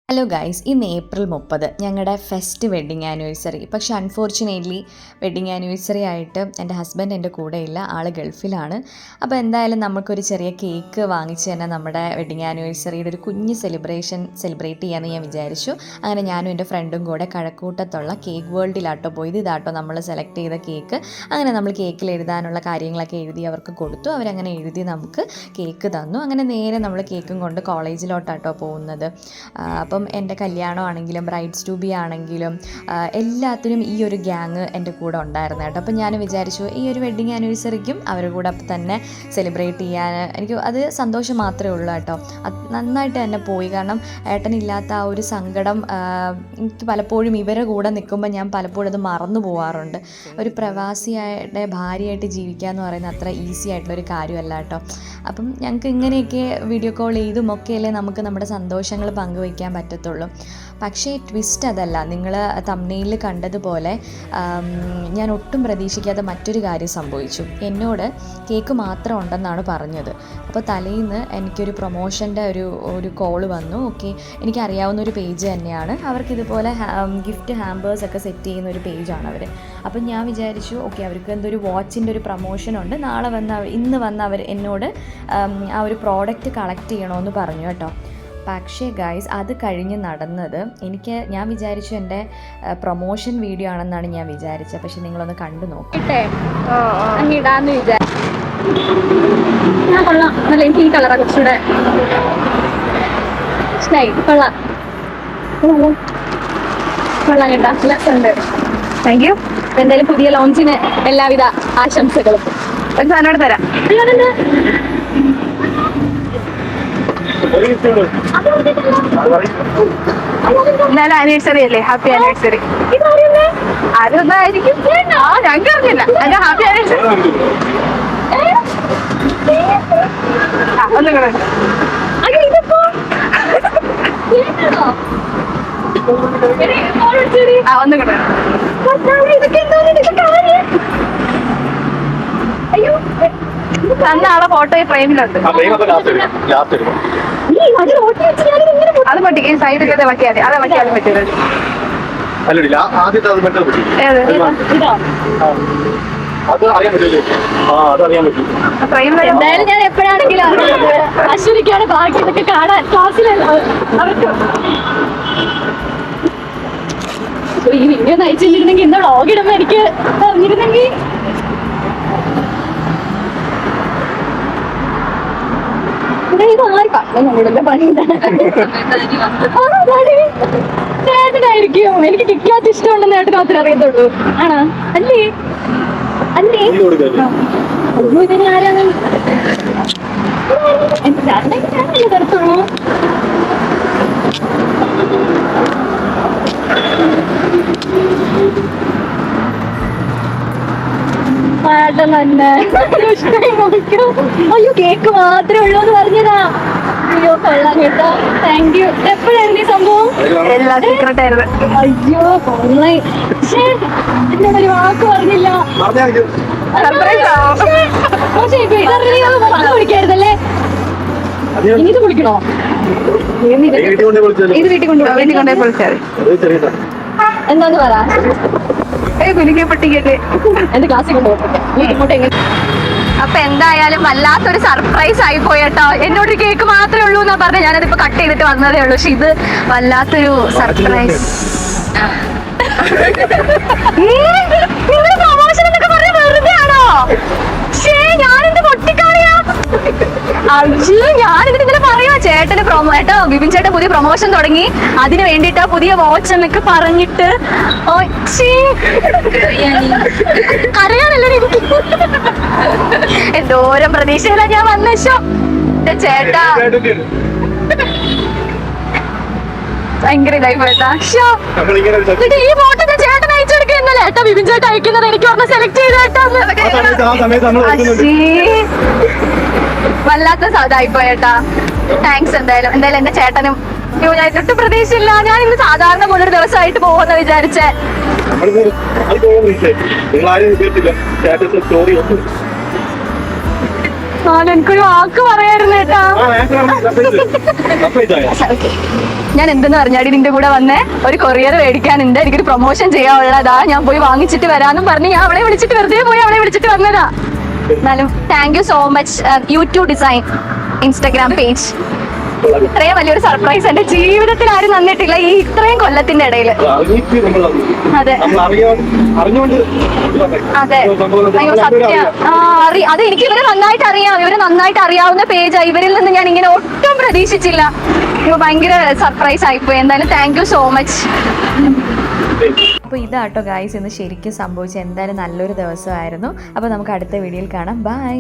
Hello guys, ഇന്ന് April 30 ഞങ്ങളുടെ first wedding anniversary. പക്ഷേ അൺഫോർച്ചുനേറ്റ്ലി വെഡ്ഡിങ് ആനിവേഴ്സറി ആയിട്ട് എൻ്റെ ഹസ്ബൻഡ് എൻ്റെ കൂടെയില്ല, ആൾ ഗൾഫിലാണ്. അപ്പോൾ എന്തായാലും നമുക്കൊരു ചെറിയ കേക്ക് വാങ്ങിച്ച് തന്നെ നമ്മുടെ വെഡ്ഡിങ് ആനിവേഴ്സറിയുടെ ഒരു കുഞ്ഞ് സെലിബ്രേറ്റ് ചെയ്യാമെന്ന് ഞാൻ വിചാരിച്ചു. അങ്ങനെ ഞാനും എൻ്റെ ഫ്രണ്ടും കൂടെ കഴക്കൂട്ടത്തുള്ള കേക്ക് വേൾഡിലാട്ടോ പോയത്. ഇതാട്ടോ നമ്മൾ സെലക്ട് ചെയ്ത കേക്ക്. അങ്ങനെ നമ്മൾ കേക്കിൽ എഴുതാനുള്ള കാര്യങ്ങളൊക്കെ എഴുതി അവർക്ക് കൊടുത്തു. അവരങ്ങനെ എഴുതി നമുക്ക് കേക്ക് തന്നു. അങ്ങനെ നേരെ നമ്മൾ കേക്കും കൊണ്ട് കോളേജിലോട്ടാട്ടോ പോകുന്നത്. അപ്പം എൻ്റെ കല്യാണമാണെങ്കിലും ബ്രൈഡ്സ് ടു ബി ആണെങ്കിലും എല്ലാത്തിനും ഈ ഒരു ഗ്യാങ് എൻ്റെ കൂടെ ഉണ്ടായിരുന്നു കേട്ടോ. അപ്പം ഞാൻ വിചാരിച്ചു ഈ ഒരു വെഡ്ഡിങ് ആനിവേഴ്സറിക്കും അവരുടെ കൂടെ തന്നെ സെലിബ്രേറ്റ് ചെയ്യാൻ എനിക്ക് അത് സന്തോഷം മാത്രമേ ഉള്ളൂ കേട്ടോ. നന്നായിട്ട് തന്നെ പോയി. കാരണം ഏട്ടനില്ലാത്ത ആ ഒരു സങ്കടം എനിക്ക് പലപ്പോഴും ഇവരുടെ കൂടെ നിൽക്കുമ്പോൾ ഞാൻ പലപ്പോഴും അത് മറന്നു പോകാറുണ്ട്. ഒരു പ്രവാസിയായിട്ട് ഭാര്യയായിട്ട് ജീവിക്കുക എന്ന് പറയുന്നത് അത്ര ഈസി ആയിട്ടുള്ളൊരു കാര്യമല്ല കേട്ടോ. അപ്പം ഞങ്ങൾക്ക് ഇങ്ങനെയൊക്കെ വീഡിയോ കോൾ ചെയ്തും ഒക്കെയല്ലേ നമുക്ക് നമ്മുടെ സന്തോഷങ്ങൾ പങ്കുവയ്ക്കാൻ പറ്റത്തുള്ളൂ. പക്ഷേ ട്വിസ്റ്റ് അതല്ല. നിങ്ങൾ തംബ്നെയിലിൽ കണ്ടതുപോലെ ഞാൻ ഒട്ടും പ്രതീക്ഷിക്കാതെ മറ്റൊരു കാര്യം സംഭവിച്ചു. എന്നോട് കേക്ക് മാത്രം ഉണ്ടെന്നാണ് പറഞ്ഞത്. അപ്പോൾ തലേന്ന് എനിക്കൊരു പ്രൊമോഷൻ്റെ ഒരു കോള് വന്നു. ഓക്കെ, എനിക്കറിയാവുന്ന ഒരു പേജ് തന്നെയാണ്. അവർക്കിതുപോലെ ഗിഫ്റ്റ് ഹാമ്പേഴ്സ് ഒക്കെ സെറ്റ് ചെയ്യുന്ന ഒരു പേജാണ് അവർ. അപ്പം ഞാൻ വിചാരിച്ചു ഓക്കെ, അവർക്ക് എന്തൊരു വാച്ചിൻ്റെ ഒരു പ്രൊമോഷനുണ്ട്, ഇന്ന് വന്ന് അവർ എന്നോട് ആ ഒരു പ്രോഡക്റ്റ് കളക്ട് ചെയ്യണമെന്ന് പറഞ്ഞു കേട്ടോ. പക്ഷേ ഗൈസ്, അത് കഴിഞ്ഞ് നടന്നത് ഞാൻ വിചാരിച്ചു എൻ്റെ പ്രൊമോഷൻ വീഡിയോ ആണെന്നാണ് ഞാൻ വിചാരിച്ചത്. പക്ഷെ നിങ്ങളൊന്ന് കണ്ടു നോക്കും. എനിക്ക് ഈ കളറാണ് കുറച്ചുകൂടെ ഇഷ്ടമായി. കൊള്ളാം കേട്ടാ, ഉണ്ട്. Thank you. എന്തായാലും പുതിയ ലോഞ്ചിന് എല്ലാവിധ ആശംസകളും. ഒരു സാധനം തരാം. എന്നാലും ആനിവേഴ്സറി അല്ലേ, ഹാപ്പി ആനിവേഴ്സറി. അതൊന്നായിരിക്കും, ഞങ്ങൾക്ക് അറിഞ്ഞില്ല. അല്ല, ഹാപ്പി ആനിവേഴ്സറി. ഒന്നും കൂടെ ഒന്നും കൂടെ. അയ്യോ, തന്നാളെ ഫോട്ടോ ഫ്രെയിമിലുണ്ട്. അത് പറ്റി സൈഡിൽ വയ്ക്കാതെ അത് വയ്ക്കാനും പറ്റില്ല. എന്തായാലും ഞാൻ എപ്പോഴാണെങ്കിലും അശ്വരിക്കാണ് ബാക്കി ഇതൊക്കെ കാണാൻ ക്ലാസ്സിലല്ല അവർക്ക്. ഈ വീഡിയോ നയിച്ചിരുന്നെങ്കിൽ ഇന്ന് വ്ളോഗ് ഇടുമ്പോ എനിക്ക് പറഞ്ഞിരുന്നെങ്കിൽ. ചേട്ടനായിരിക്കും. എനിക്ക് കിക്കാത്ത ഇഷ്ടമുണ്ടെന്ന് ചേട്ടന് മാത്രമേ അറിയത്തുള്ളൂ. ആണോ? അല്ലേ അല്ലേ ഇതിന് ആരാണ് ചേട്ടനല്ലേ തരത്തുള്ളൂ. അയ്യോ, കേക്ക് മാത്രമേ ഉള്ളൂ എന്ന് പറഞ്ഞതാ. അയ്യോ, കൊള്ളാം കേട്ടോ, താങ്ക് യു. എപ്പോഴായിരുന്നു ഈ സംഭവം? എല്ലാം സീക്രട്ട് ആയിരുന്നു. അയ്യോ, കൊള്ളായി. എന്നോടൊരു വാക്ക് പറഞ്ഞില്ല. വിളിക്കായിരുന്നല്ലേ. ഇനി ഇത് വിളിക്കണോ? ഇത് വീട്ടിൽ കൊണ്ടുപോയി വിളിച്ചാൽ എന്താന്ന് പറ. എന്റെ ക്ലാസ്സിൽ കൊണ്ടുപോയി. അപ്പൊ എന്തായാലും വല്ലാത്തൊരു സർപ്രൈസ് ആയി പോയിട്ടോ. എന്നോടൊരു കേക്ക് മാത്രമേ ഉള്ളൂ എന്നാ പറഞ്ഞത്. ഞാനതിപ്പോ കട്ട് ചെയ്തിട്ട് വന്നതേ ഉള്ളൂ. പക്ഷെ ഇത് വല്ലാത്തൊരു സർപ്രൈസ്. നിങ്ങൾ പ്രൊമോഷൻ എന്നൊക്കെ പറഞ്ഞ വെറുതെ ആണോ? ഞാനെന്ത് പൊട്ടിക്കാളിയാ. ഞാനിതിന് ഇങ്ങനെ പറയാ, ചേട്ടന് കേട്ടോ, ബിബിൻ ചേട്ടൻ പുതിയ പ്രൊമോഷൻ തുടങ്ങി, അതിന് വേണ്ടിട്ടാ പുതിയ വാച്ച് എന്നൊക്കെ പറഞ്ഞിട്ട്. അറിയാനല്ലേ എനിക്ക്. എന്തോരം പ്രതീക്ഷയില ഞാൻ വന്ന ചേട്ടാ. ഭയങ്കര ഇതായി പോയതാ. ഈ ഫോട്ടോ ചേട്ടൻ അയച്ചെടുക്കുന്നല്ലേ ഏട്ടാ, ബിബിൻ ചേട്ടൻ അയക്കുന്നത് എനിക്ക് ഒന്ന് സെലക്ട് ചെയ്തേട്ടാ. വല്ലാത്ത ഇതായിപ്പോയേട്ടാ. താങ്ക്സ്. എന്തായാലും എന്റെ ചേട്ടനും ഞാൻ ഒട്ടും പ്രതീക്ഷയില്ല. ഞാൻ ഇന്ന് സാധാരണ പോലൊരു ദിവസമായിട്ട് പോകുമെന്ന് വിചാരിച്ചേ. എനിക്കൊരു വാക്ക് പറയായിരുന്നു കേട്ടാ. Okay. ഞാൻ എന്തെന്ന് പറഞ്ഞാടി നിന്റെ കൂടെ വന്നേ, ഒരു കൊറിയർ മേടിക്കാനുണ്ട്, എനിക്കൊരു പ്രൊമോഷൻ ചെയ്യാനുള്ളതാ, ഞാൻ പോയി വാങ്ങിച്ചിട്ട് വരാന്നും പറഞ്ഞ് ഞാൻ അവളെ വിളിച്ചിട്ട് വെറുതെ പോയി അവളെ വിളിച്ചിട്ട് വന്നതാ. എന്നാലും thank you so much YouTube design Instagram page. ഇത്രയും വലിയൊരു സർപ്രൈസ് എന്റെ ജീവിതത്തിൽ ആരും തന്നിട്ടില്ല ഈ ഇത്രയും കൊല്ലത്തിന്റെ ഇടയിൽ. അതെ അതെ, അയ്യോ സത്യം. അത് എനിക്ക് ഇവരെ നന്നായിട്ട് അറിയാം, ഇവര് നന്നായിട്ട് അറിയാവുന്ന പേജാ. ഇവരിൽ നിന്ന് ഞാൻ ഇങ്ങനെ ഒട്ടും പ്രതീക്ഷിച്ചില്ല. ഭയങ്കര സർപ്രൈസ് ആയിപ്പോയി. എന്തായാലും താങ്ക് യു സോ മച്ച്. അപ്പോൾ ഇതാട്ടോ ഗായ്സ് ഇന്ന് ശരിക്കും സംഭവിച്ചത്. എന്തായാലും നല്ലൊരു ദിവസമായിരുന്നു. അപ്പോൾ നമുക്ക് അടുത്ത വീഡിയോയിൽ കാണാം. ബൈ.